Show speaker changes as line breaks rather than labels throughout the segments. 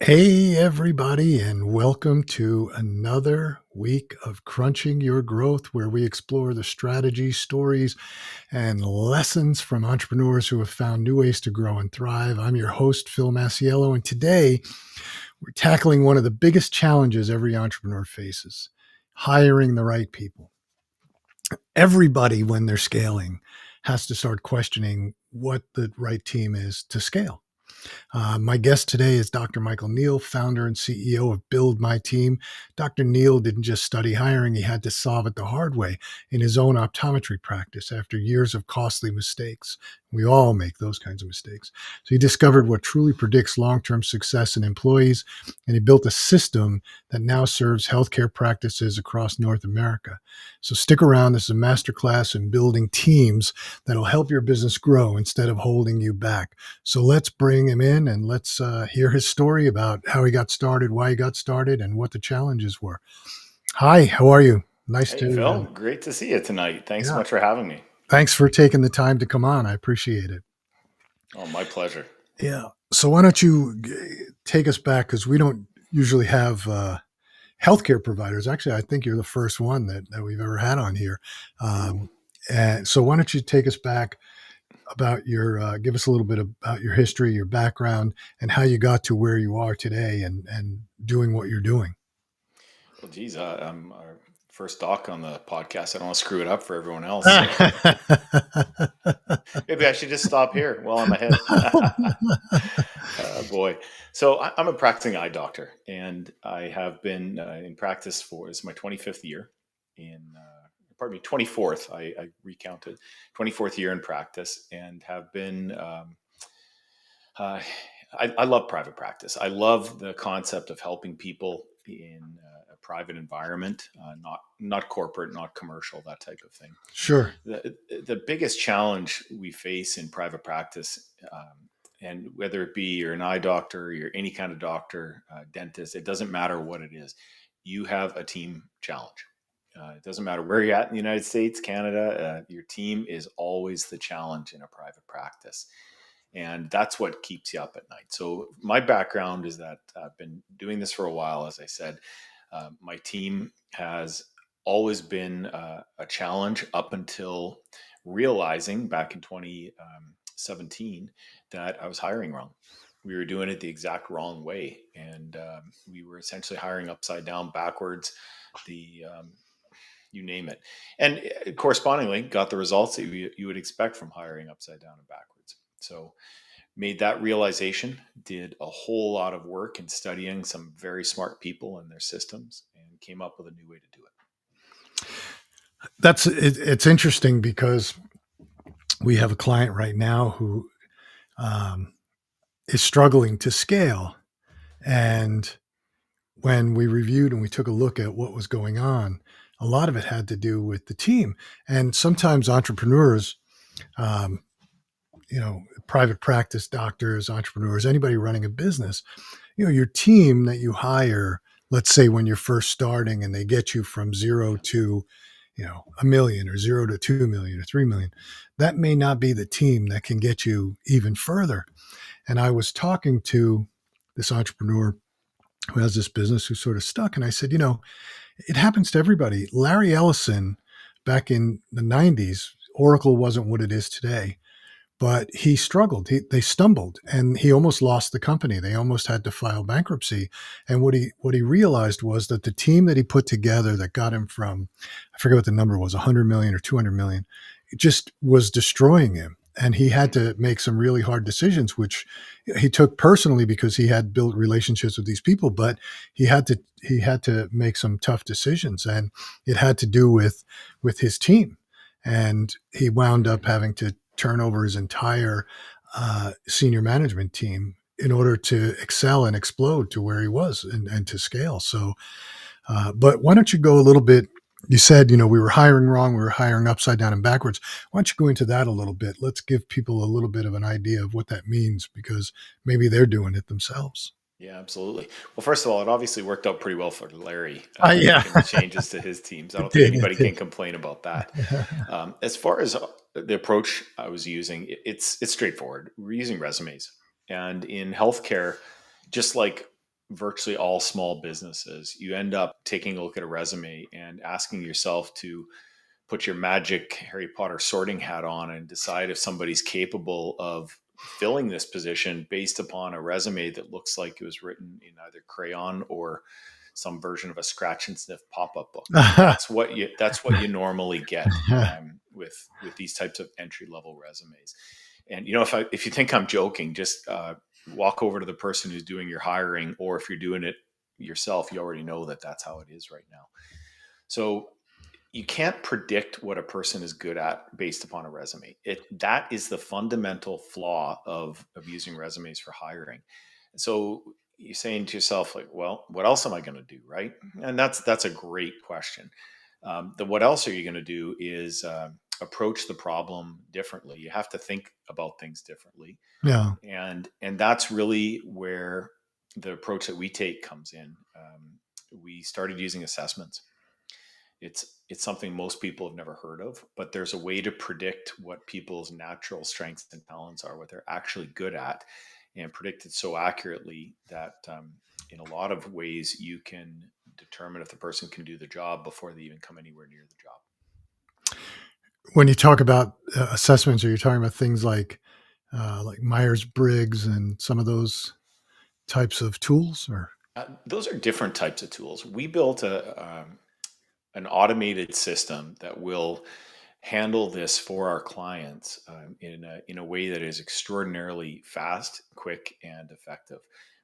Hey, everybody, and welcome to another week of Crunching Your Growth, where we explore the strategies, stories, and lessons from entrepreneurs who have found new ways to grow and thrive. I'm your host, Phil Masiello, and today we're tackling one of the biggest challenges every entrepreneur faces: hiring the right people. Everybody, when they're scaling, has to start questioning what the right team is to scale. My guest today is Dr. Michael Neal, founder and CEO of Build My Team. Dr. Neal didn't just study hiring, he had to solve it the hard way in his own optometry practice after years of costly mistakes. We all make those kinds of mistakes. So he discovered what truly predicts long-term success in employees, and he built a system that now serves healthcare practices across North America. So stick around. This is a masterclass in building teams that'll help your business grow instead of holding you back. So let's bring him in and let's hear his story about how he got started, why he got started, and what the challenges were. Hi, how are you? Nice
Hey,
to,
Phil, great to see you tonight. Thanks so
yeah.
much for having me.
Thanks for taking the time to come on. I appreciate it.
Oh, my pleasure.
Yeah. So why don't you take us back, because we don't usually have healthcare providers. Actually, I think you're the first one that we've ever had on here.
Ooh.
And so why don't you take us back about give us a little bit about your history, your background, and how you got to where you are today and doing what you're doing.
Well, geez, I'm our first doc on the podcast. I don't want to screw it up for everyone else. So maybe I should just stop here while I'm ahead. Boy. So I'm a practicing eye doctor, and I have been in practice for, it's my 25th year pardon me, 24th. I recounted 24th year in practice and have been Uh, I love private practice. I love the concept of helping people in a private environment, not corporate, not commercial, that type of thing.
Sure.
The biggest challenge we face in private practice, and whether it be you're an eye doctor, you're any kind of doctor, dentist, it doesn't matter what it is. You have a team challenge. It doesn't matter where you're at in the United States, Canada. Your team is always the challenge in a private practice, and that's what keeps you up at night. So my background is that I've been doing this for a while. As I said, my team has always been a challenge up until realizing back in 2017 that I was hiring wrong. We were doing it the exact wrong way, and we were essentially hiring upside down, backwards. The You name it, and correspondingly got the results that you would expect from hiring upside down and backwards. So made that realization, did a whole lot of work in studying some very smart people and their systems, and came up with a new way to do it.
It's interesting because we have a client right now who um, is struggling to scale. And when we reviewed and we took a look at what was going on, a lot of it had to do with the team. And sometimes entrepreneurs, um, private practice doctors, entrepreneurs, anybody running a business, your team that you hire, let's say when you're first starting and they get you from zero to, a million or 0 to 2 million or 3 million, that may not be the team that can get you even further. And I was talking to this entrepreneur who has this business who's sort of stuck. And I said, it happens to everybody. Larry Ellison, back in the 90s, Oracle wasn't what it is today, but he struggled. They stumbled, and he almost lost the company. They almost had to file bankruptcy. And what he realized was that the team that he put together that got him from, I forget what the number was, 100 million or 200 million, it just was destroying him. And he had to make some really hard decisions, which he took personally because he had built relationships with these people. But he had to make some tough decisions, and it had to do with his team. And he wound up having to turn over his entire senior management team in order to excel and explode to where he was and to scale. So, but why don't you go a little bit? You said, we were hiring wrong. We were hiring upside down and backwards. Why don't you go into that a little bit? Let's give people a little bit of an idea of what that means, because maybe they're doing it themselves.
Yeah, absolutely. Well, first of all, it obviously worked out pretty well for Larry,
Yeah,
making the changes to his teams. I
it
don't think
did. It
anybody
did.
can complain about that. As far as the approach I was using, it's straightforward. We're using resumes, and in healthcare, just like virtually all small businesses, you end up taking a look at a resume and asking yourself to put your magic Harry Potter sorting hat on and decide if somebody's capable of filling this position based upon a resume that looks like it was written in either crayon or some version of a scratch and sniff pop-up book. That's what you normally get with these types of entry level resumes. And if you think I'm joking, just walk over to the person who's doing your hiring, or if you're doing it yourself, you already know that that's how it is right now. So you can't predict what a person is good at based upon a resume. That is the fundamental flaw of using resumes for hiring. So you're saying to yourself, like, well, what else am I going to do, right? And that's a great question. The what else are you going to do is approach the problem differently. You have to think about things differently,
Yeah.
and that's really where the approach that we take comes in. We started using assessments. It's something most people have never heard of, but there's a way to predict what people's natural strengths and talents are, what they're actually good at, and predict it so accurately that in a lot of ways you can determine if the person can do the job before they even come anywhere near the job.
When you talk about assessments, are you talking about things like Myers-Briggs and some of those types of tools? Or
Those are different types of tools. We built an automated system that will handle this for our clients in a way that is extraordinarily fast, quick, and effective.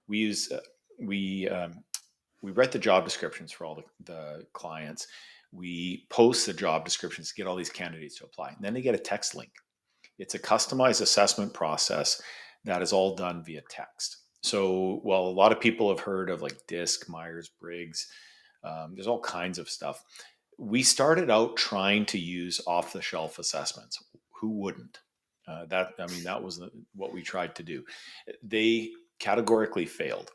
We use we write the job descriptions for all the clients. We post the job descriptions to get all these candidates to apply. And then they get a text link. It's a customized assessment process that is all done via text. So while a lot of people have heard of like DISC, Myers-Briggs, there's all kinds of stuff. We started out trying to use off-the-shelf assessments. Who wouldn't? That was what we tried to do. They categorically failed.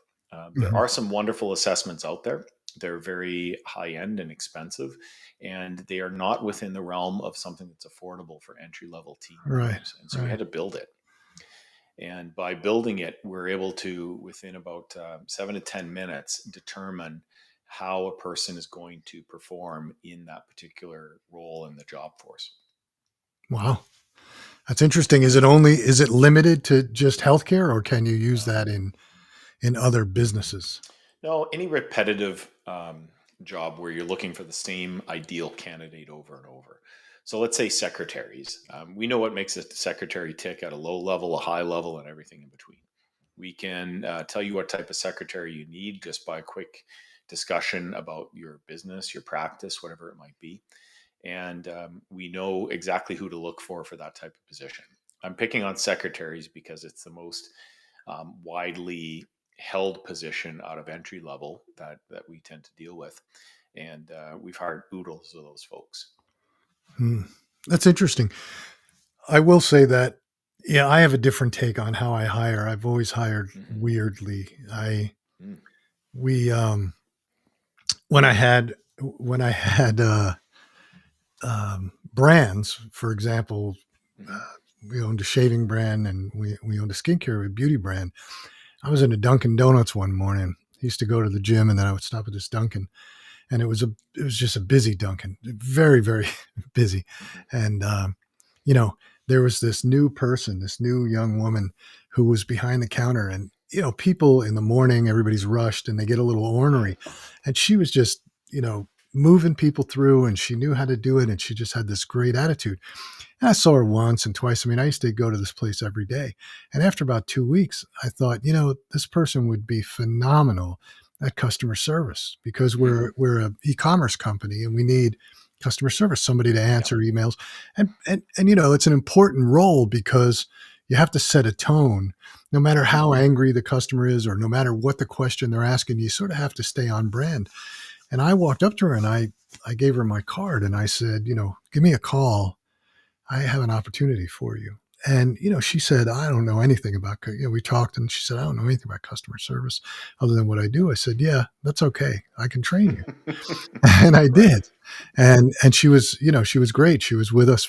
There
Mhm.
are some wonderful assessments out there. They're very high end and expensive, and they are not within the realm of something that's affordable for entry level team
Right,
members. And so we
right.
had to build it. And by building it, we're able to, within about 7 to 10 minutes, determine how a person is going to perform in that particular role in the job force.
Wow. That's interesting. Is it limited to just healthcare, or can you use
No,
that in other businesses?
no, any repetitive job where you're looking for the same ideal candidate over and over. So let's say secretaries. We know what makes a secretary tick at a low level, a high level, and everything in between. We can tell you what type of secretary you need just by a quick discussion about your business, your practice, whatever it might be. And we know exactly who to look for that type of position. I'm picking on secretaries because it's the most widely held position out of entry level that we tend to deal with, and we've hired oodles of those folks.
Hmm. That's interesting. I will say that, yeah, I have a different take on how I hire. I've always hired
Mm-hmm.
weirdly. I
Mm.
we when I had brands, for example,
Mm-hmm.
we owned a shaving brand and we owned a skincare, a beauty brand. I was in a Dunkin' Donuts one morning. I used to go to the gym and then I would stop at this Dunkin', and it was just a busy Dunkin', very very busy,
Mm-hmm.
and you know there was this new person, this new young woman who was behind the counter, and people in the morning, everybody's rushed and they get a little ornery, and she was just moving people through, and she knew how to do it, and she just had this great attitude. And I saw her once and twice. I mean, I used to go to this place every day. And after about 2 weeks, I thought, this person would be phenomenal at customer service, because
Mm-hmm.
we're a e-commerce company and we need customer service, somebody to
Yeah.
answer emails. And it's an important role because you have to set a tone. No matter
Mm-hmm.
how angry the customer is, or no matter what the question they're asking, you sort of have to stay on brand. And I walked up to her and I gave her my card and I said, give me a call. I have an opportunity for you. And, she said, I don't know anything about, we talked and she said, I don't know anything about customer service other than what I do. I said, yeah, that's okay. I can train you. And I
Right.
did. And she was, she was great. She was with us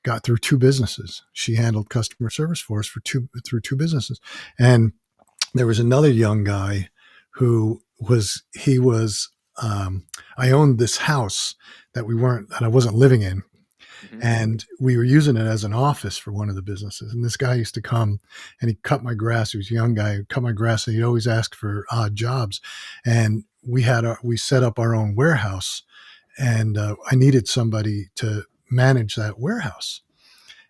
got through two businesses. She handled customer service for us through two businesses. And there was another young guy who was he was I owned this house that I wasn't living in,
Hmm.
and we were using it as an office for one of the businesses. And this guy used to come and he cut my grass. He was a young guy who cut my grass, and he'd always ask for odd jobs. And we set up our own warehouse, and I needed somebody to manage that warehouse.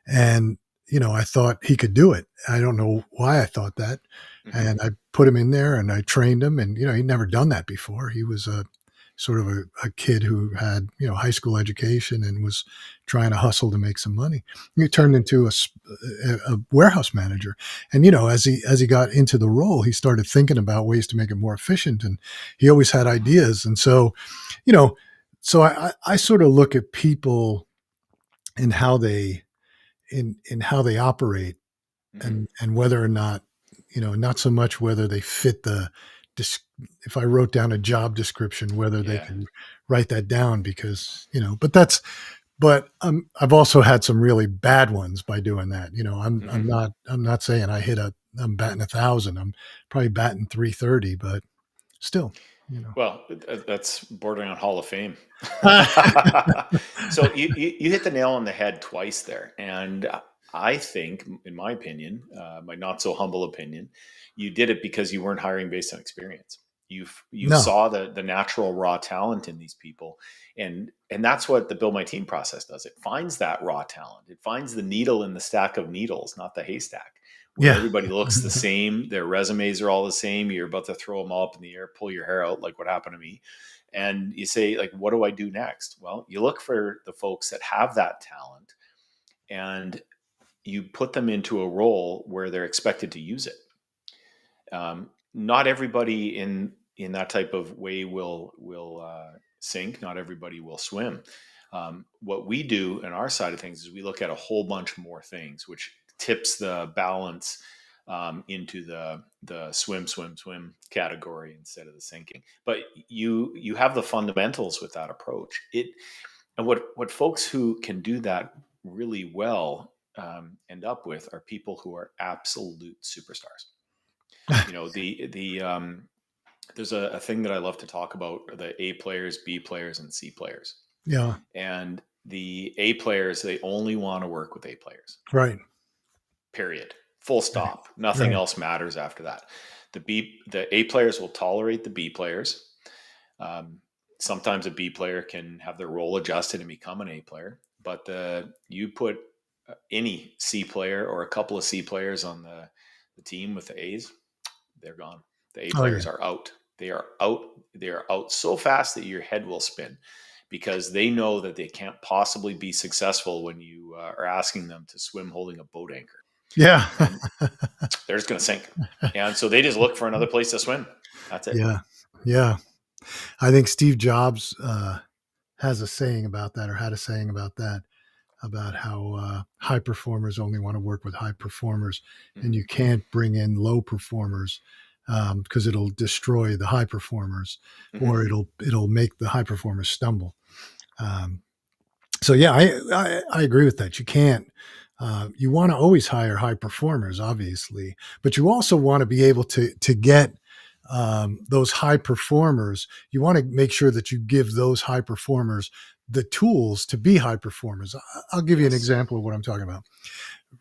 And I thought he could do it. I don't know why I thought that.
Hmm.
And I put him in there and I trained him. And he'd never done that before. He was a sort of a kid who had high school education and was trying to hustle to make some money. He turned into a warehouse manager. And as he got into the role, he started thinking about ways to make it more efficient. And he always had ideas. And so you know so I sort of look at people and how they in how they operate,
Hmm.
and whether or not, not so much whether they fit the dis- if I wrote down a job description, whether they
Yeah.
can write that down, because but I've also had some really bad ones by doing that. I'm
Hmm.
not saying I'm batting 1,000. I'm probably batting 330, but still, you know.
Well, that's bordering on Hall of Fame. So you hit the nail on the head twice there, and I think, in my opinion, my not so humble opinion, you did it because you weren't hiring based on experience. You
No.
saw the natural raw talent in these people, and that's what the build my team process does. It finds that raw talent. It finds the needle in the stack of needles, not the haystack, where
Yeah.
everybody looks the same. Their resumes are all the same. You're about to throw them all up in the air, pull your hair out, like what happened to me. And you say, like, what do I do next? Well, you look for the folks that have that talent and you put them into a role where they're expected to use it. Not everybody in that type of way will sink. Not everybody will swim. What we do in our side of things is we look at a whole bunch more things, which tips the balance into the swim category instead of the sinking. But you have the fundamentals with that approach. And what folks who can do that really well end up with are people who are absolute superstars. The there's a thing that I love to talk about: the A players, B players, and C players.
Yeah.
And the A players, they only want to work with A players.
Right.
Period. Full stop. Nothing
Right.
else matters after that. The A players will tolerate the B players. Um, Sometimes a B player can have their role adjusted and become an A player, but you put any C player or a couple of C players on the team with the A's, they're gone. The A
Oh yeah.
players are out. They are out. They are out so fast that your head will spin, because they know that they can't possibly be successful when you are asking them to swim holding a boat anchor,
Yeah.
and they're just going to sink. And so they just look for another place to swim. That's it.
Yeah. Yeah. I think Steve Jobs has a saying about that, or had a saying about that, about how high performers only want to work with high performers, and
Hmm.
you can't bring in low performers, because it'll destroy the high performers,
Hmm.
or it'll make the high performers stumble. Um, so yeah, I agree with that. You can't. You want to always hire high performers, obviously, but you also want to be able to get those high performers. You want to make sure that you give those high performers the tools to be high performers. I'll give you an
Yes.
example of what I'm talking about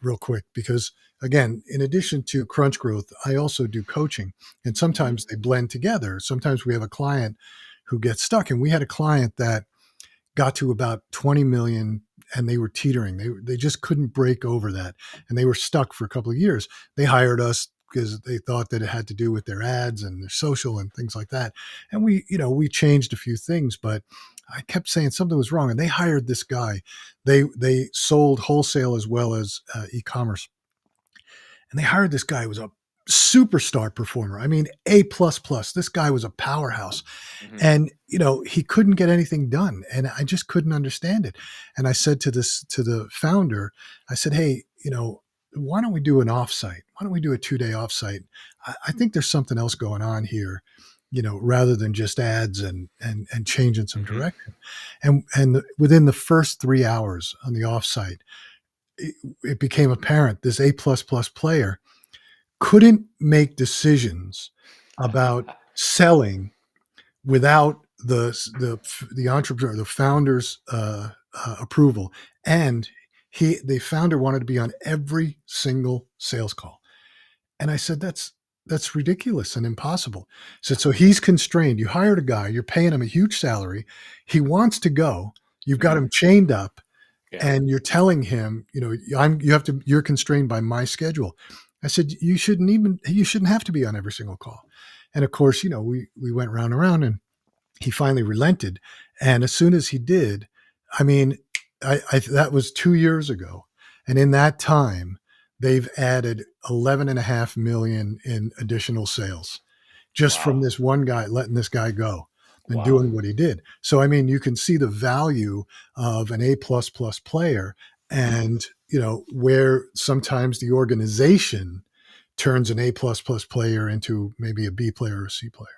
real quick, because again, in addition to crunch growth, I also do coaching, and
Hmm.
sometimes they blend together. Sometimes we have a client who gets stuck, and we had a client that got to about 20 million, and they were teetering. They just couldn't break over that, and they were stuck for a couple of years. They hired us because they thought that it had to do with their ads and their social and things like that. And we changed a few things, but I kept saying something was wrong, and they hired this guy. They sold wholesale as well as e-commerce, and they hired this guy who was a superstar performer. I mean, A plus plus. This guy was a powerhouse,
Hmm.
and he couldn't get anything done, and I just couldn't understand it. And I said to the founder, I said, hey, why don't we do an offsite? Why don't we do a 2-day offsite? I think there's something else going on here, rather than just ads and changing some
Hmm.
direction. And within the first 3 hours on the offsite, it became apparent this A plus plus player couldn't make decisions about selling without the entrepreneur, the founder's approval, and the founder wanted to be on every single sales call. And I said, that's ridiculous and impossible. I said, so he's constrained. You hired a guy, you're paying him a huge salary. He wants to go. You've got
Hmm.
him chained up,
Yeah.
and you're telling him, you're constrained by my schedule. I said, you shouldn't have to be on every single call. And of course, we went round and round, and he finally relented. And as soon as he did, I mean, that was 2 years ago. And in that time, they've added 11.5 million in additional sales just from
Wow.
this one guy letting this guy go and
Wow.
doing what he did. So, I mean, you can see the value of an A plus plus player,
Hmm.
and, where sometimes the organization turns an A plus plus player into maybe a B player or a C player.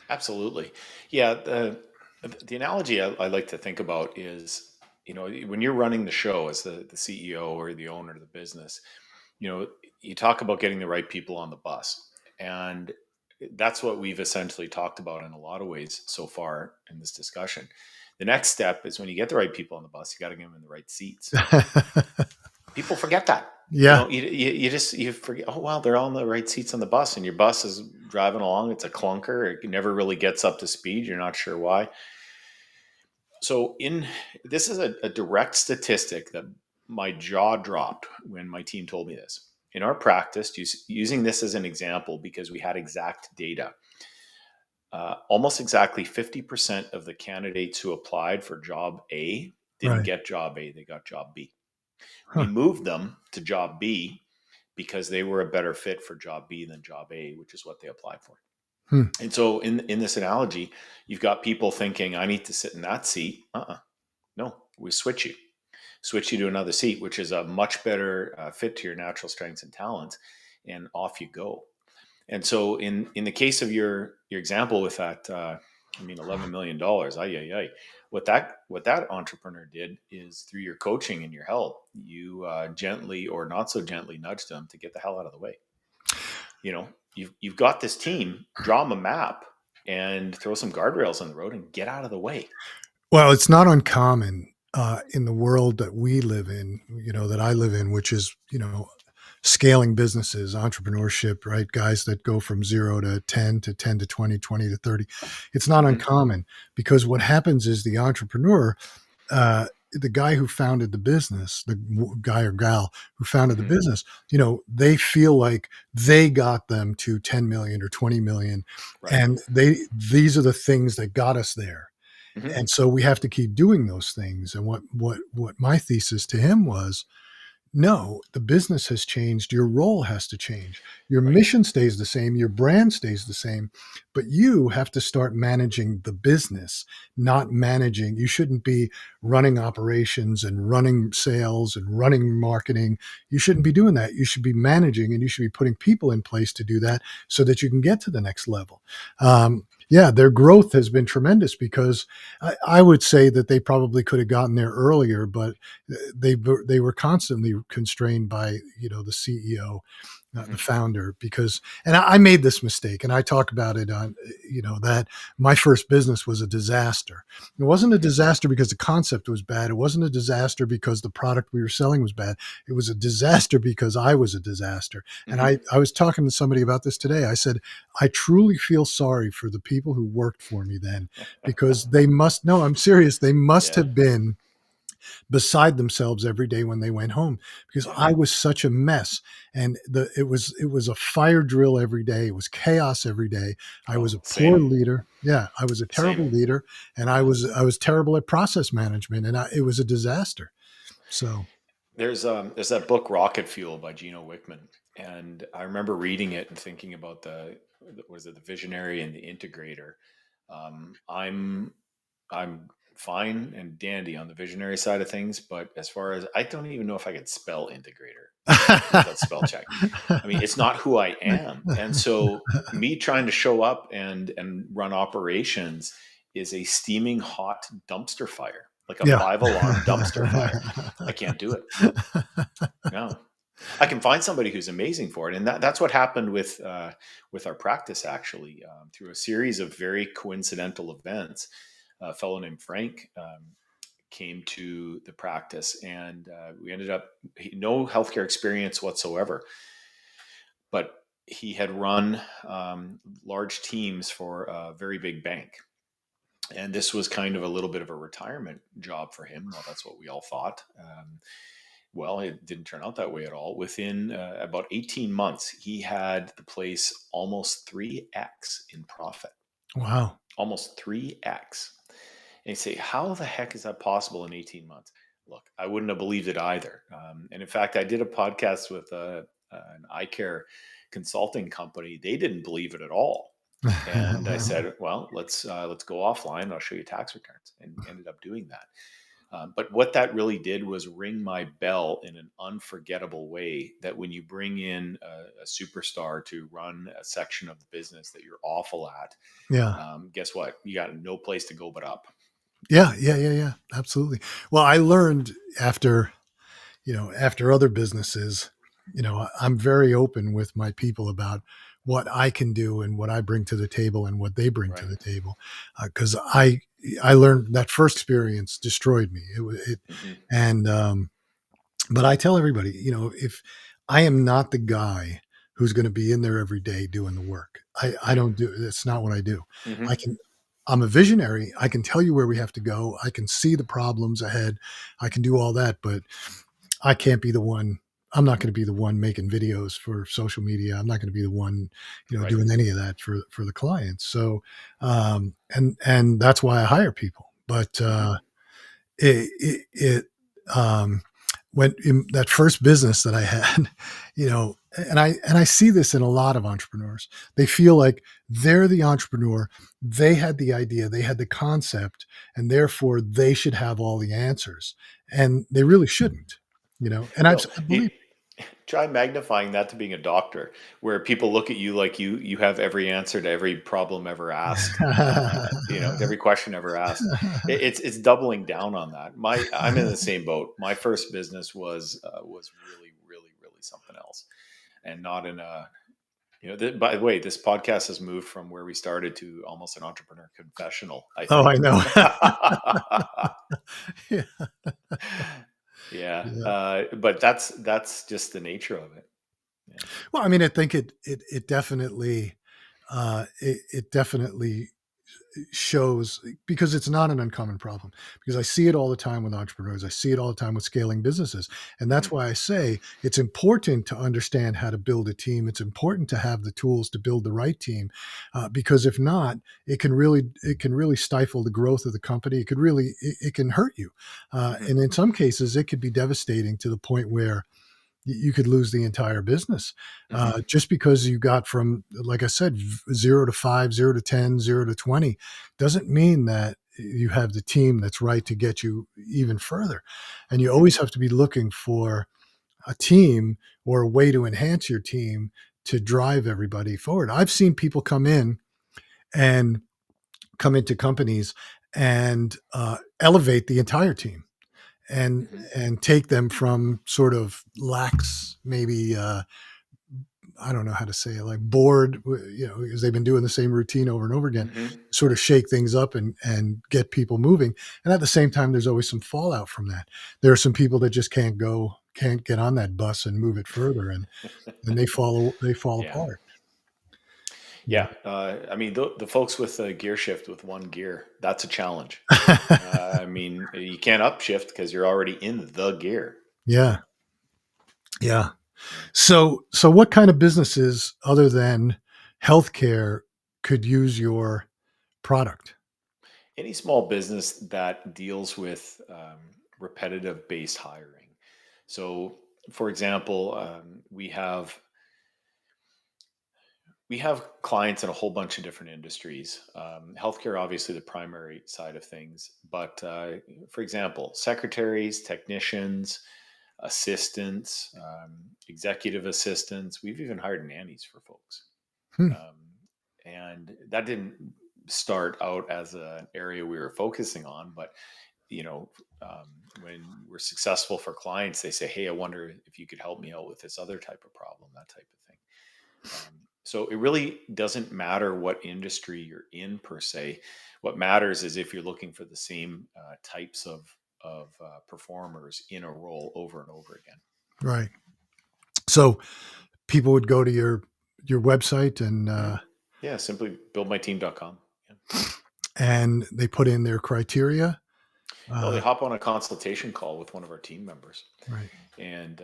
Absolutely. Yeah. The analogy I like to think about is, when you're running the show as the CEO or the owner of the business, you know, you talk about getting the right people on the bus. And that's what we've essentially talked about in a lot of ways so far in this discussion. The next step is when you get the right people on the bus, you got to get them in the right seats. People forget that.
Yeah.
You forget. Oh wow, they're all in the right seats on the bus, and your bus is driving along. It's a clunker. It never really gets up to speed. You're not sure why. So in this is a direct statistic that my jaw dropped when my team told me this. In our practice, using this as an example because we had exact data, almost exactly 50% of the candidates who applied for job A didn't
Right.
get job A; they got job B. We
Huh.
moved them to job B because they were a better fit for job B than job A, which is what they applied for.
Hmm.
And so in this analogy, you've got people thinking, I need to sit in that seat. No, we switch you to another seat, which is a much better fit to your natural strengths and talents, and off you go. And so in the case of your example with that, $11 million, what that entrepreneur did is through your coaching and your help, you gently or not so gently nudged them to get the hell out of the way. You've got this team, draw them a map and throw some guardrails on the road and get out of the way.
Well, it's not uncommon in the world that we live in, that I live in, which is, scaling businesses, entrepreneurship, right? Guys that go from 0 to 10 to 10 to 20, 20 to 30. It's not
Hmm.
uncommon, because what happens is the entrepreneur, the guy who founded the business, the guy or gal who founded the
Hmm.
business, they feel like they got them to 10 million or 20 million.
Right.
And these are the things that got us there.
Hmm.
And so we have to keep doing those things. And what my thesis to him was, no, the business has changed. Your role has to change. Your
Right.
mission stays the same. Your brand stays the same. But you have to start managing the business, not managing. You shouldn't be running operations and running sales and running marketing. You shouldn't be doing that. You should be managing, and you should be putting people in place to do that so that you can get to the next level. Yeah, their growth has been tremendous, because I would say that they probably could have gotten there earlier, but they were constantly constrained by the CEO, the
Hmm.
founder, because, and I made this mistake, and I talk about it on, that my first business was a disaster. It wasn't a
Hmm.
disaster because the concept was bad. It wasn't a disaster because the product we were selling was bad. It was a disaster because I was a disaster. And
Hmm.
I was talking to somebody about this today. I said, I truly feel sorry for the people who worked for me then, because they must, no, I'm serious. They must
Yeah.
have been beside themselves every day when they went home, because
Yeah.
I was such a mess. And it was a fire drill every day. It was chaos every day. I
Oh,
was a poor
same.
leader. Yeah, I was a
Same.
terrible leader, and I
Yeah.
was terrible at process management, and it was a disaster. So,
There's that book Rocket Fuel by Gino Wickman, and I remember reading it and thinking about was it the visionary and the integrator. I'm fine and dandy on the visionary side of things, but as far as I don't even know if I could spell integrator without spell check. I mean, it's not who I am, and so me trying to show up and run operations is a steaming hot dumpster fire, like a
yeah.
5 alarm dumpster fire. I can't do it. No. I can find somebody who's amazing for it, and that's what happened with our practice actually. Through a series of very coincidental events, a fellow named Frank came to the practice, and we ended up no healthcare experience whatsoever, but he had run large teams for a very big bank. And this was kind of a little bit of a retirement job for him. Well, that's what we all thought. Well, it didn't turn out that way at all. Within about 18 months, he had the place almost 3x in profit,
Wow.
almost 3x. And you say, how the heck is that possible in 18 months? Look, I wouldn't have believed it either. And in fact, I did a podcast with an eye care consulting company. They didn't believe it at all. And I said, well, let's go offline. I'll show you tax returns, and ended up doing that. But what that really did was ring my bell in an unforgettable way, that when you bring in a superstar to run a section of the business that you're awful at,
Yeah.
guess what? You got no place to go but up.
Yeah. Yeah. Yeah. Yeah. Absolutely. Well, I learned after, after other businesses, I'm very open with my people about what I can do and what I bring to the table and what they bring to
Right.
the table. Cause I learned that first experience destroyed me.
Hmm.
And, but I tell everybody, if I am not the guy who's going to be in there every day doing the work, I
Right.
don't do, that's not what I do. I
Hmm.
can, I'm a visionary. I can tell you where we have to go. I can see the problems ahead. I can do all that, but I can't be the one. I'm not going to be the one making videos for social media. I'm not going to be the one,
Right.
doing any of that for the clients. So, and that's why I hire people. But
Hmm.
it um, when in that first business that I had, and I see this in a lot of entrepreneurs. They feel like they're the entrepreneur. They had the idea, they had the concept, and therefore they should have all the answers. And they really shouldn't, And
No,
I believe.
try magnifying that to being a doctor, where people look at you like you have every answer to every problem ever asked, to every question ever asked. It's doubling down on that. I'm in the same boat. My first business was really, really, really something else, and not in a by the way, this podcast has moved from where we started to almost an entrepreneur confessional, I
Oh, I
think.
know. Yeah,
Yeah,
yeah.
but that's just the nature of it. Yeah.
Well, I mean, I think it definitely it definitely shows, because it's not an uncommon problem, because I see it all the time with entrepreneurs. I see it all the time with scaling businesses. And that's
Mhm.
why I say it's important to understand how to build a team. It's important to have the tools to build the right team, because if not, it can really stifle the growth of the company. It can hurt you.
Mhm.
And in some cases, it could be devastating to the point where you could lose the entire business,
Mhm.
just because you got from, like I said, 0 to 5, 0 to 10, 0 to 20, doesn't mean that you have the team that's right to get you even further. And you
Mhm.
always have to be looking for a team or a way to enhance your team to drive everybody forward. I've seen people and come into companies and elevate the entire team and
Mhm.
and take them from sort of lax, maybe, I don't know how to say it, like bored, because they've been doing the same routine over and over again,
Mhm.
sort of shake things up and get people moving. And at the same time, there's always some fallout from that. There are some people that just can't get on that bus and move it further, and they fall
Yeah.
apart.
Yeah. I mean, the folks with a gear shift with one gear, that's a challenge. I mean, you can't upshift because you're already in the gear.
Yeah, yeah. So what kind of businesses other than healthcare could use your product?
Any small business that deals with repetitive based hiring. So, for example, we have clients in a whole bunch of different industries. Healthcare, obviously, the primary side of things. But for example, secretaries, technicians, assistants, executive assistants. We've even hired nannies for folks.
Hmm.
Um, and that didn't start out as an area we were focusing on, but you know, um, when we're successful for clients, they say, "Hey, I wonder if you could help me out with this other type of problem," that type of thing. So it really doesn't matter what industry you're in per se. What matters is if you're looking for the same types of performers in a role over and over again.
Right. So people would go to your website
Hmm. Yeah, simply buildmyteam.com. Yeah.
and they put in their criteria.
Well, they
Uh,
hop on a consultation call with one of our team members,
right.
and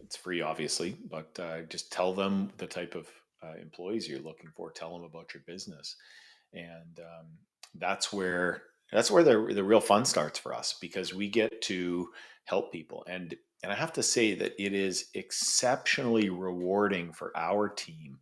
it's free, obviously, but just tell them the type of employees you're looking for. Tell them about your business, and that's where the real fun starts for us, because we get to help people. And I have to say that it is exceptionally rewarding for our team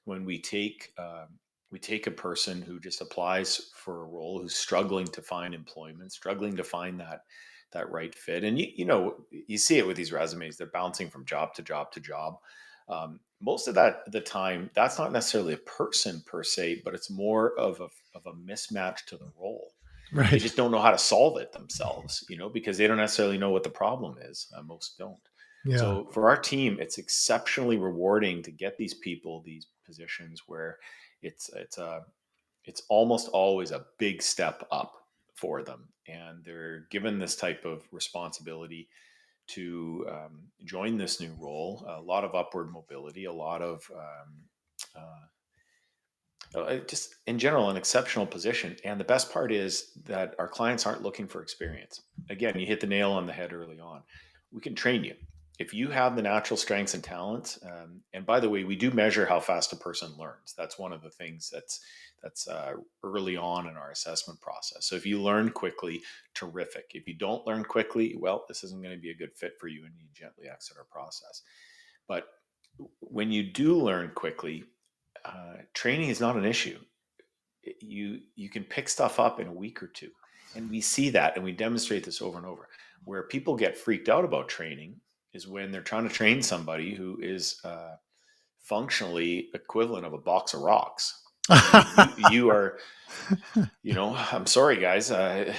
when we take a person who just applies for a role, who's struggling to find employment, struggling to find that right fit. And you know, you see it with these resumes; they're bouncing from job to job to job. Most of the time, that's not necessarily a person per se, but it's more of a mismatch to the role. They
Right.
just don't know how to solve it themselves, you know, because they don't necessarily know what the problem is. Most don't.
Yeah.
So for our team, it's exceptionally rewarding to get these people these positions where it's it's a it's almost always a big step up for them, and they're given this type of responsibility to join this new role. A lot of upward mobility, a lot of just in general an exceptional position. And the best part is that our clients aren't looking for experience. Again, you hit the nail on the head early on. We can train you if you have the natural strengths and talents. And by the way, we do measure how fast a person learns. That's one of the things that's early on in our assessment process. So if you learn quickly, terrific. If you don't learn quickly, well, this isn't going to be a good fit for you, and you gently exit our process. But when you do learn quickly, training is not an issue. You can pick stuff up in a week or two, and we see that, and we demonstrate this over and over. Where people get freaked out about training is when they're trying to train somebody who is functionally equivalent of a box of rocks. I mean, you are, you know, I'm sorry, guys,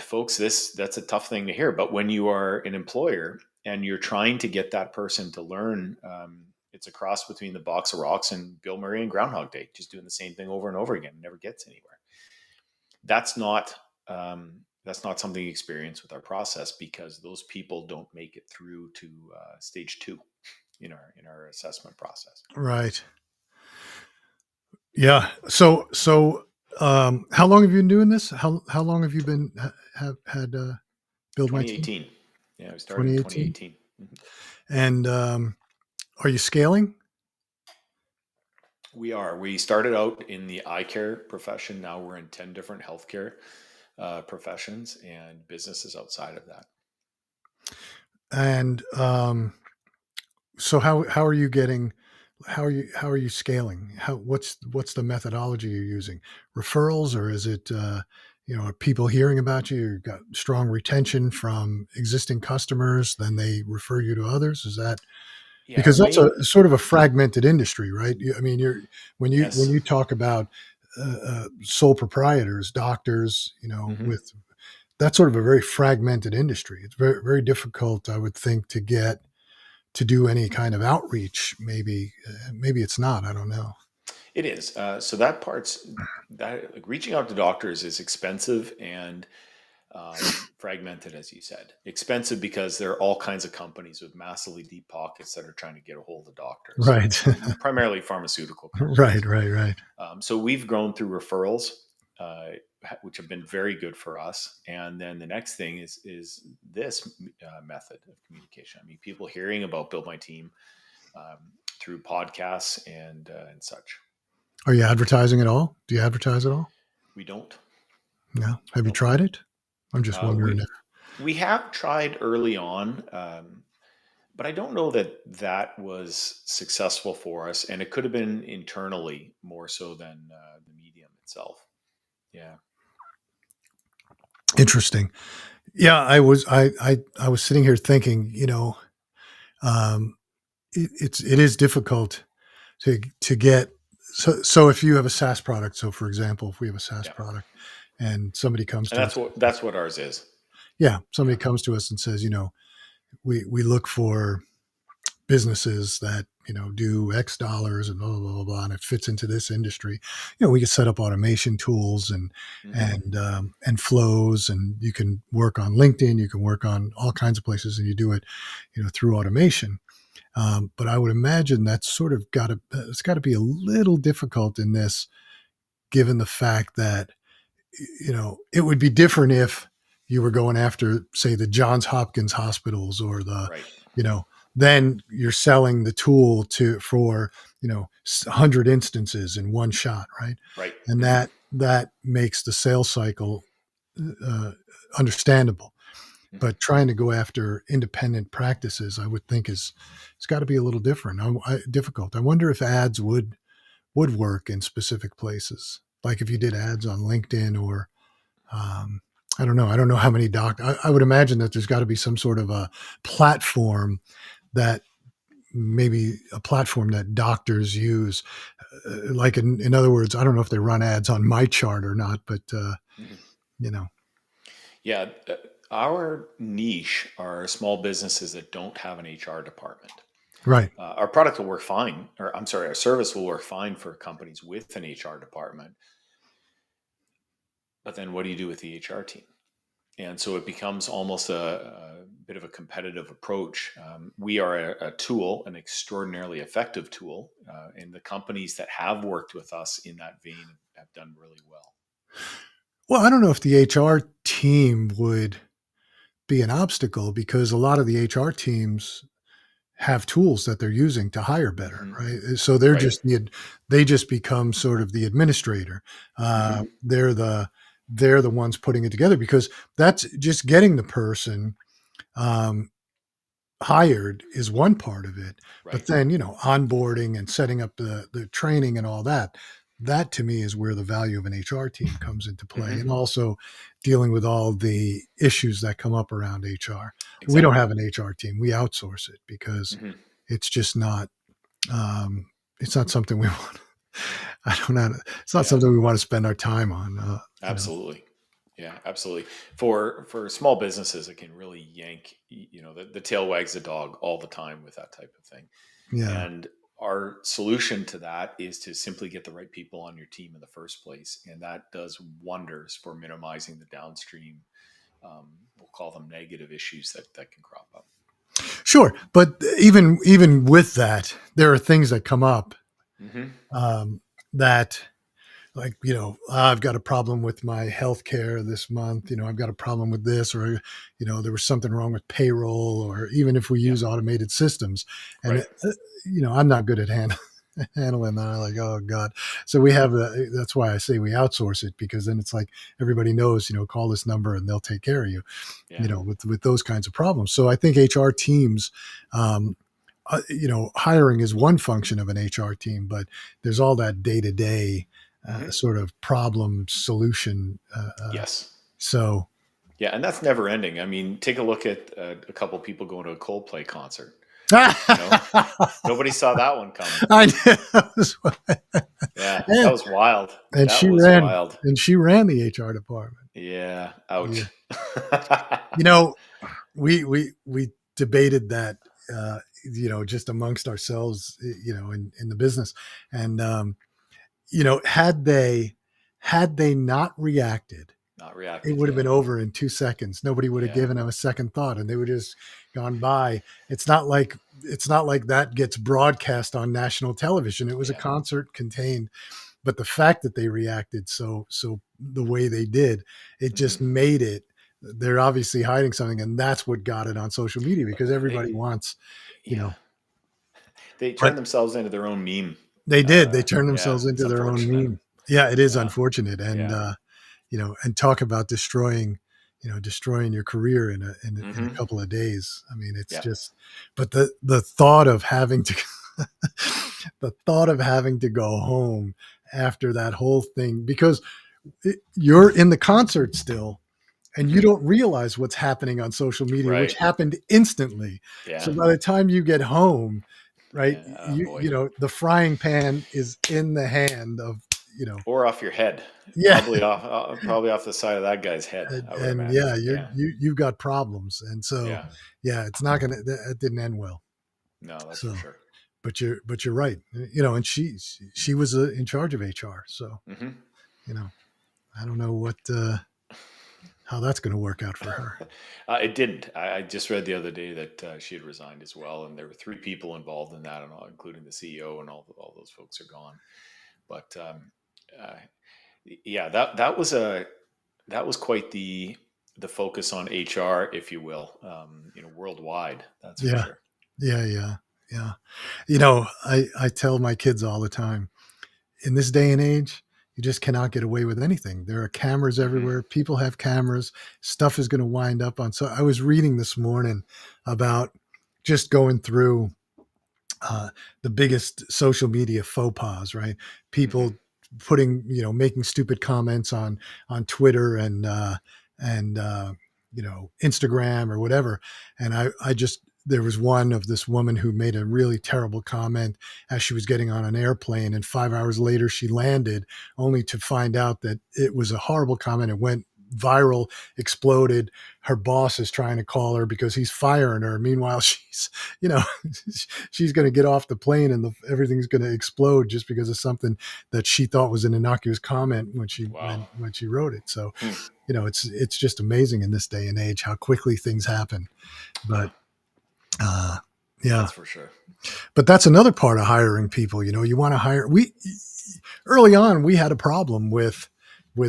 folks. That's a tough thing to hear. But when you are an employer and you're trying to get that person to learn, it's a cross between the box of rocks and Bill Murray and Groundhog Day, just doing the same thing over and over again. Never gets anywhere. That's not that's not something you experience with our process, because those people don't make it through to stage two in our assessment process.
Right. Yeah. How long have you been doing this? How long have you been have had build my team?
2018. Yeah, we started in
2018.
2018. Mhm.
And are you scaling?
We are. We started out in the eye care profession. Now we're in 10 different healthcare professions and businesses outside of that.
And so how are you getting how are you scaling? What's the methodology you're using? Referrals, or is it are people hearing about you? You've got strong retention from existing customers, then they refer you to others. Is that
Yeah, our
because that's
main,
a sort of a fragmented industry, right? I mean, you're when
yes.
you talk about sole proprietors, doctors,
Hmm.
with that's sort of a very fragmented industry. It's very difficult, I would think, to do any kind of outreach. Maybe it's not. I don't know.
It is. So that part's that like reaching out to doctors is expensive and fragmented, as you said. Expensive because there are all kinds of companies with massively deep pockets that are trying to get a hold of doctors,
Right.
primarily pharmaceutical
Right.
companies.
Right. Right.
So we've grown through referrals, uh, which have been very good for us. And then the next thing is this method of communication. I mean, people hearing about Build My Team um, through podcasts and such.
Are you advertising at all? Do you advertise at all?
We don't.
No. Have you
No.
tried it? I'm just
Uh,
wondering.
we we have tried early on, but I don't know that that was successful for us, and it could have been internally more so than the medium itself. Yeah.
Interesting. Yeah, I was sitting here thinking, um, it is difficult to get. So if you have a SaaS product, so for example, if we have a SaaS
Yeah.
product and somebody comes
And
to us,
that's what ours is.
Yeah,
Yeah.
somebody comes to us and says, we look for businesses that do X dollars and blah blah blah blah, and it fits into this industry. We can set up automation tools and
Hmm.
and flows, and you can work on LinkedIn, you can work on all kinds of places, and you do it, through automation. But I would imagine that's sort of it's got to be a little difficult in this, given the fact that it would be different if you were going after, say, the Johns Hopkins hospitals or
Right.
you know, then you're selling the tool for, 100 instances in one shot, right?
Right.
And
Hmm.
that makes the sales cycle uh, understandable.
Hmm.
But trying to go after independent practices, I would think it's got to be a little different, difficult. I wonder if ads would work in specific places, like if you did ads on LinkedIn or um, I don't know. I don't know how many I would imagine that there's got to be some sort of a platform that maybe a platform that doctors use. Like in other words, I don't know if they run ads on my chart or not, but
Hmm.
you know,
Yeah. Our niche are small businesses that don't have an HR department.
right.
Our product will work fine, or I'm sorry, our service will work fine for companies with an HR department. But then what do you do with the HR team? And so it becomes almost a bit of a competitive approach. We are a tool, an extraordinarily effective tool, and the companies that have worked with us in that vein have done really well.
Well, I don't know if the HR team would be an obstacle because a lot of the HR teams have tools that they're using to hire better,
Hmm.
right? So they're
Right.
just they just become sort of the administrator.
Hmm.
They're the ones putting it together because that's just getting the person um, hired is one part of it, but
Right.
then onboarding and setting up the training and all that. That to me is where the value of an HR team comes into play,
Hmm.
and also dealing with all the issues that come up around HR. We don't
Exactly.
have an HR team; we outsource it because
Hmm.
it's just not um, it's not something we want. I don't know. It's not
Yeah.
something we want to spend our time on.
Absolutely. Yeah, absolutely. For small businesses, it can really yank. The tail wags the dog all the time with that type of thing.
Yeah.
And our solution to that is to simply get the right people on your team in the first place. And that does wonders for minimizing the downstream, we'll call them negative issues that can crop up.
Sure, but even with that, there are things that come up
Hmm.
that like I've got a problem with my health care this month, I've got a problem with this, or there was something wrong with payroll, or even if we
Yeah.
use automated systems, and
Right.
I'm not good at handling that. I'm like, oh god. So we have that's why I say we outsource it, because then it's like everybody knows, call this number and they'll take care of you,
Yeah.
with those kinds of problems. So I think HR teams, um, hiring is one function of an HR team, but there's all that day to day
Hmm.
sort of problem solution.
Yes.
So
Yeah, and that's never ending. I mean, take a look at a couple people going to a Coldplay concert. You know, Nobody saw that one coming.
I know.
Yeah, that
and,
was wild.
and
That
she
was
ran
wild.
and she ran the HR department.
Yeah.
Yeah.
Ouch.
You know, we debated that just amongst ourselves, in the business. And had they not reacted,
Not
it
reacted.
would have
Yeah.
been over in 2 seconds. Nobody would have
Yeah.
given them a second thought, and they would have just gone by. It's not like that gets broadcast on national television. It was a
Yeah.
concert contained, but the fact that they reacted so the way they did, it
Hmm.
just made it. They're obviously hiding something, and that's what got it on social media, because everybody
They.
wants, you
Yeah.
know.
They
But
turned themselves into their own meme.
they did. They turned
Yeah.
themselves
It's
into their own
unfortunate.
meme. Yeah, it is
Yeah.
unfortunate, and
Yeah.
and talk about destroying your career in a
Hmm.
couple of days. I mean, it's
Yeah.
just, but the thought of having to, the thought of having to go home after that whole thing, because you're in the concert still, and you
Hmm.
don't realize what's happening on social media, which
Right.
happened instantly.
Yeah.
So by the time you get home, right,
Yeah. Oh,
you
boy.
you know the frying pan is in the hand of
Or off your head,
yeah,
probably off the side of that guy's head, I would
and
imagine.
yeah,
Yeah.
you've got problems, and so
Yeah.
yeah, it's not gonna. That didn't end well.
No, that's for
So,
sure.
but you're right. And she was in charge of HR. So
Hmm.
I don't know how that's going to work out for her.
It didn't. I just read the other day that she had resigned as well, and there were three people involved in that, and all, including the CEO, and all those folks are gone. But uh, yeah, that was quite the focus on HR, if you will, worldwide. That's for
Yeah,
sure.
yeah, yeah, yeah. I tell my kids all the time, in this day and age, you just cannot get away with anything. There are cameras
Hmm.
everywhere. People have cameras. Stuff is going to wind up on. So I was reading this morning about just going through uh, the biggest social media faux pas, right?
Hmm.
People putting, making stupid comments on Twitter and Instagram or whatever. And I just there was one of this woman who made a really terrible comment as she was getting on an airplane, and 5 hours later she landed, only to find out that it was a horrible comment. It went viral, exploded. Her boss is trying to call her because he's firing her. Meanwhile, you know, she's going to get off the plane and everything's going to explode just because of something that she thought was an innocuous comment when she
Wow.
when she wrote it. So,
Hmm.
it's just amazing in this day and age how quickly things happen.
Yeah,
But uh, yeah,
that's for sure.
but that's another part of hiring people. You want to hire. We Early on we had a problem with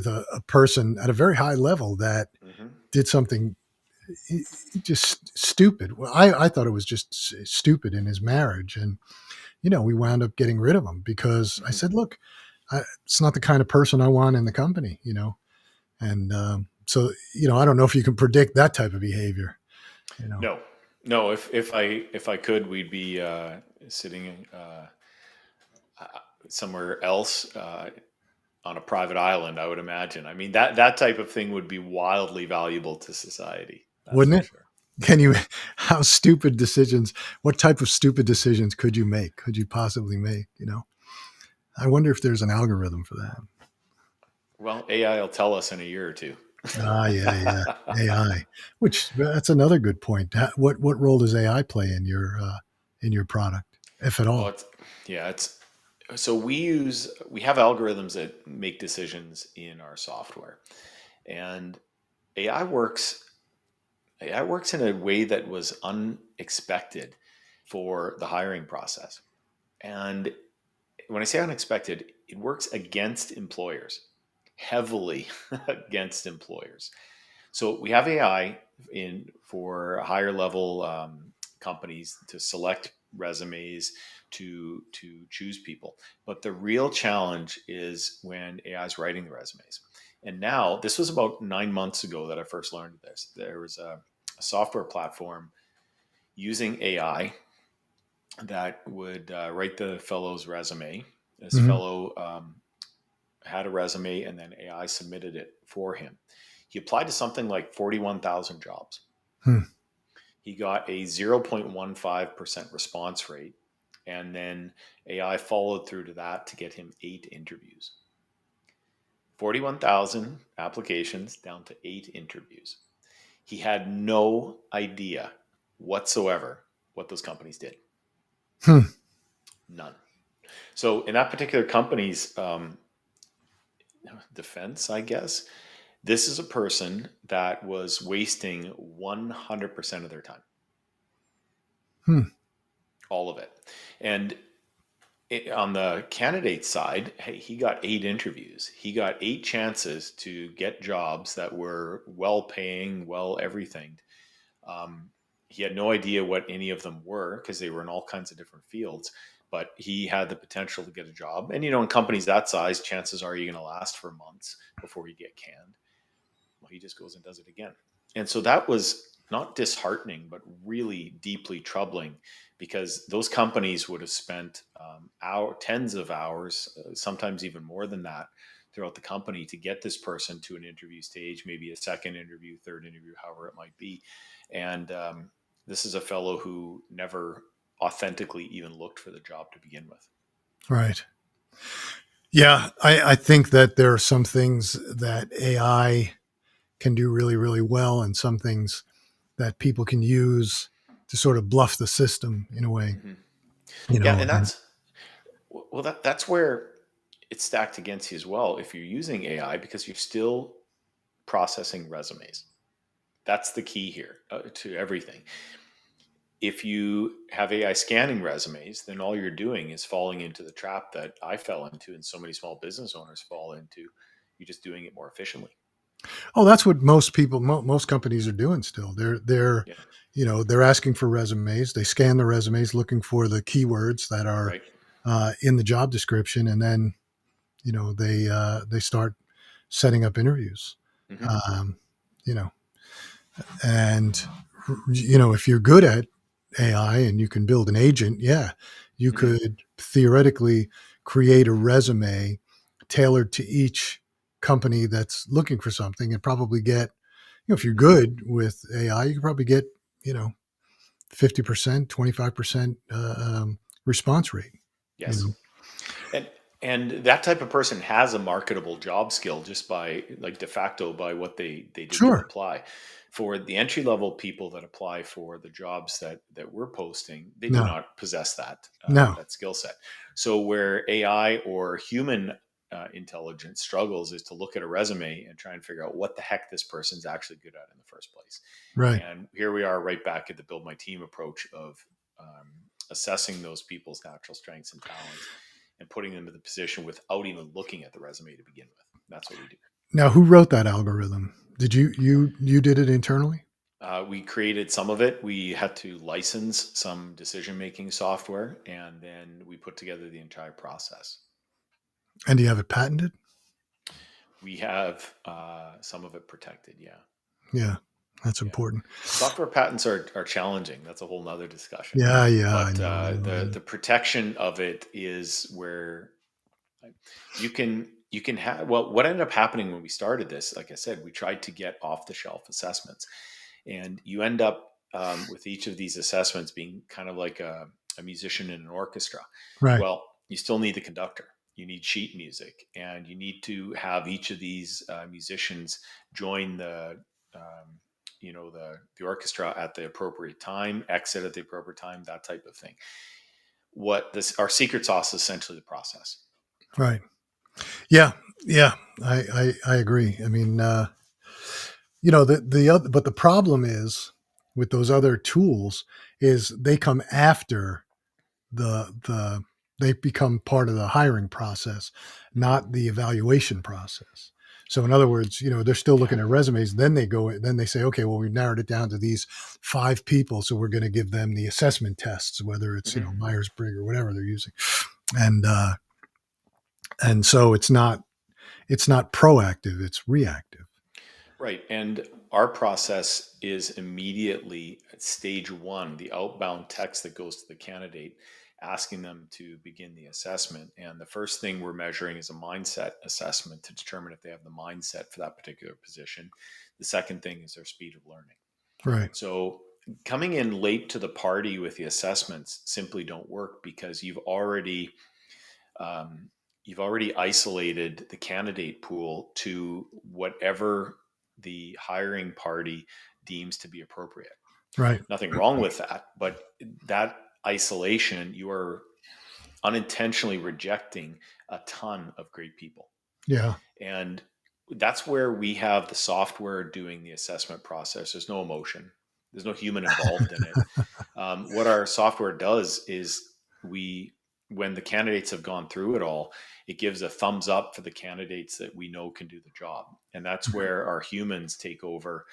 a person at a very high level that
Hmm.
did something just stupid. Well, I thought it was just stupid in his marriage, and we wound up getting rid of him because I
Hmm.
said, look, it's not the kind of person I want in the company, and so I don't know if you can predict that type of behavior. you know
No, no. If I could, we'd be sitting uh, somewhere else on a private island. I would imagine. I mean, that type of thing would be wildly valuable to society. That's
Wouldn't
for
it?
sure.
Can you how stupid decisions, what type of stupid decisions could you possibly make? I wonder if there's an algorithm for that.
Well, AI will tell us in a year or two.
Yeah, yeah. AI, which that's another good point. What role does AI play in your product, if at
Well,
all?
it's yeah, it's so we have algorithms that make decisions in our software, and AI works AI works in a way that was unexpected for the hiring process. And when I say unexpected, it works against employers, heavily against employers. So we have AI in for higher level companies to select resumes to choose people. But the real challenge is when AI is writing the resumes. And now this was about 9 months ago that I first learned this. There was a software platform using AI that would write the fellow's resume. This
Hmm.
fellow had a resume, and then AI submitted it for him. He applied to something like 41,000 jobs.
Hmm.
He got a 0.15% response rate, and then AI followed through to that to get him 8 interviews. 41,000 applications down to 8 interviews. He had no idea whatsoever what those companies did.
Hmm.
None. So, in that particular company's defense, I guess, this is a person that was wasting 100% of their time,
Hmm.
all of it. And on the candidate side, hey, he got 8 interviews. He got 8 chances to get jobs that were well paying, well everything. Um, he had no idea what any of them were because they were in all kinds of different fields. But he had the potential to get a job. And in companies that size, chances are you're going to last for months before you get canned. Well, he just goes and does it again. And so that was not disheartening, but really deeply troubling because those companies would have spent tens of hours, sometimes even more than that, throughout the company to get this person to an interview stage, maybe a second interview, third interview, however it might be. And this is a fellow who never authentically even looked for the job to begin with.
Right. Yeah, I think that there are some things that AI can do really, really well, and some things that people can use to sort of bluff the system in a way,
Hmm.
you
Yeah,
know.
and
And
that's where it's stacked against you as well. If you're using AI, because you're still processing resumes, that's the key here to everything. If you have AI scanning resumes, then all you're doing is falling into the trap that I fell into and so many small business owners fall into. You're just doing it more efficiently.
oh, that's what most people, most companies are doing still. They're,
Yeah.
they're asking for resumes. They scan the resumes, looking for the keywords that are
Right.
in the job description, and then they start setting up interviews.
Hmm.
Um, you know, and if you're good at AI and you can build an agent, yeah, you
Hmm.
could theoretically create a resume tailored to each company that's looking for something and probably get, if you're
Hmm.
good with AI, you could probably get, you know, 50%, 25% response rate, you
Yes.
know.
And and that type of person has a marketable job skill just by like de facto by what they did to
Sure.
apply. For the entry level people that apply for the jobs that we're posting, they do
No,
not possess
no,
that skill set. So where AI or human intelligence struggles is to look at a resume and try and figure out what the heck this person's actually good at in the first place.
right,
And here we are right back at the build my team approach of um, assessing those people's natural strengths and talents and putting them in the position without even looking at the resume to begin with. That's what we do.
now who wrote that algorithm? Did you did it internally?
We created some of it. We had to license some decision making software, and then we put together the entire process.
And do you have it patented?
We have some of it protected. Yeah,
Yeah, that's
yeah.
important.
Software patents are challenging. That's a whole nother discussion.
Yeah, yeah, I
But
know, I know, I
the
know.
protection of it is where you can have well what ended up happening when we started this, like I said, we tried to get off the shelf assessments, and you end up with each of these assessments being kind of like a musician in an orchestra.
Right,
Well, you still need the conductor, you need sheet music, and you need to have each of these musicians join the orchestra at the appropriate time, exit at the appropriate time, that type of thing. What this our secret sauce is essentially the process.
right. Yeah, yeah, I agree. I mean, the other, but the problem is with those other tools is they come after the they become part of the hiring process,
Mhm.
not the evaluation process. So in other words, they're still
Yeah.
looking at resumes. Then they say, okay, well, we've narrowed it down to these 5 people, so we're going to give them the assessment tests, whether it's
Mhm.
Myers Briggs or whatever they're using, and so it's not proactive, it's reactive.
Right. And our process is immediately at stage one, the outbound text that goes to the candidate, asking them to begin the assessment. And the first thing we're measuring is a mindset assessment to determine if they have the mindset for that particular position. The second thing is their speed of learning.
Right,
So coming in late to the party with the assessments simply don't work because um, you've already isolated the candidate pool to whatever the hiring party deems to be appropriate.
right.
Nothing wrong with that, but that isolation, you are unintentionally rejecting a ton of great people.
Yeah,
And that's where we have the software doing the assessment process. There's no emotion, there's no human involved in it. What our software does is when the candidates have gone through it all, it gives a thumbs up for the candidates that we know can do the job. And that's where our humans take over.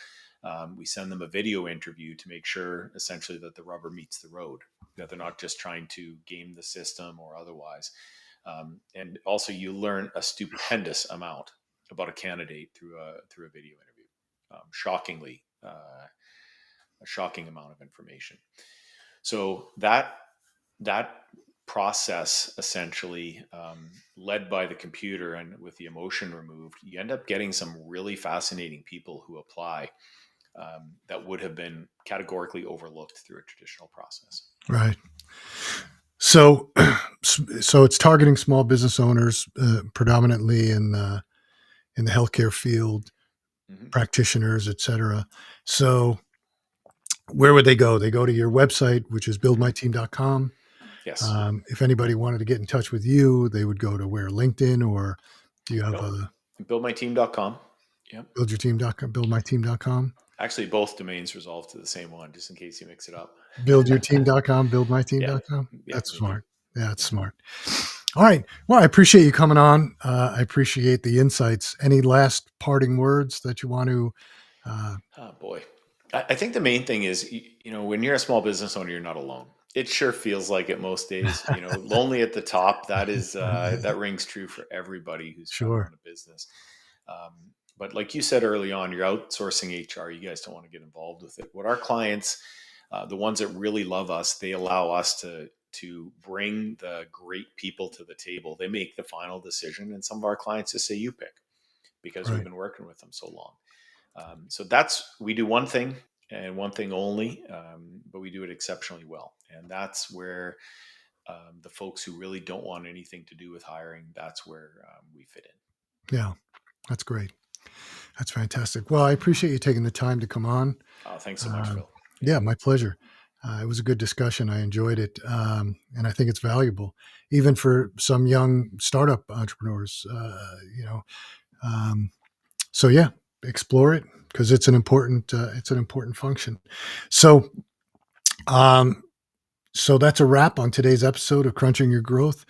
We send them a video interview to make sure essentially that the rubber meets the road, that they're not just trying to game the system or otherwise. And also, you learn a stupendous amount about a candidate through a video interview. Shockingly, a shocking amount of information. So that process essentially led by the computer and with the emotion removed, you end up getting some really fascinating people who apply that would have been categorically overlooked through a traditional process.
right. So, so it's targeting small business owners, predominantly in the healthcare field,
Hmm.
practitioners, et cetera. So, where would they go? They go to your website, which is
Hmm.
buildmyteam.com.
Yes.
If anybody wanted to get in touch with you, they would go to where, LinkedIn, or do you have
Nope.
a
Buildmyteam.com. Yep.
buildyourteam.com, buildmyteam.com?
Actually, both domains resolve to the same one, just in case you mix it up.
Buildyourteam.com,
Yeah.
buildmyteam.com.
Yeah,
That's
they do.
smart. Yeah, that's
Yeah.
smart. All right. Well, I appreciate you coming on. I appreciate the insights. Any last parting words that you want to? Uh,
Oh boy. I think the main thing is, when you're a small business owner, you're not alone. It sure feels like it most days. Lonely at the top. That is that rings true for everybody who's trying to
sure.
run a business. Um, but like you said early on, you're outsourcing HR. You guys don't want to get involved with it. What our clients, the ones that really love us, they allow us to bring the great people to the table. They make the final decision, and some of our clients just say, "You pick," because we've
Right.
been working with them so long. So that's we do one thing and one thing only, but we do it exceptionally well, and that's where the folks who really don't want anything to do with hiring, that's where we fit in.
Yeah. That's great. That's fantastic. Well, I appreciate you taking the time to come on.
Thanks so much,
Um,
Phil. Yeah.
yeah, my pleasure. It was a good discussion. I enjoyed it. And I think it's valuable, even for some young startup entrepreneurs, Um, so yeah, explore it because it's an important function. So, um, so that's a wrap on today's episode of Crunching Your Growth.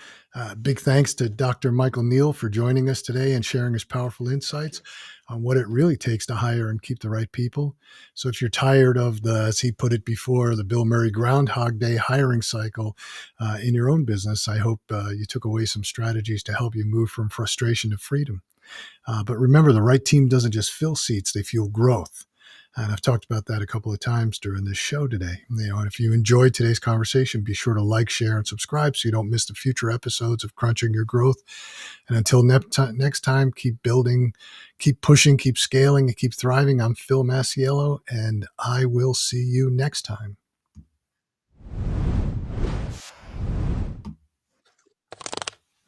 Big thanks to Dr. Michael Neal for joining us today and sharing his powerful
Thank
insights
you.
on what it really takes to hire and keep the right people. So, if you're tired of as he put it before, the Bill Murray Groundhog Day hiring cycle in your own business, I hope you took away some strategies to help you move from frustration to freedom. But remember, the right team doesn't just fill seats, they fuel growth. And I've talked about that a couple of times during this show today. And if you enjoyed today's conversation, be sure to like, share, and subscribe so you don't miss the future episodes of Crunching Your Growth. And until next time, keep building, keep pushing, keep scaling, and keep thriving. I'm Phil Masiello, and I will see you next time.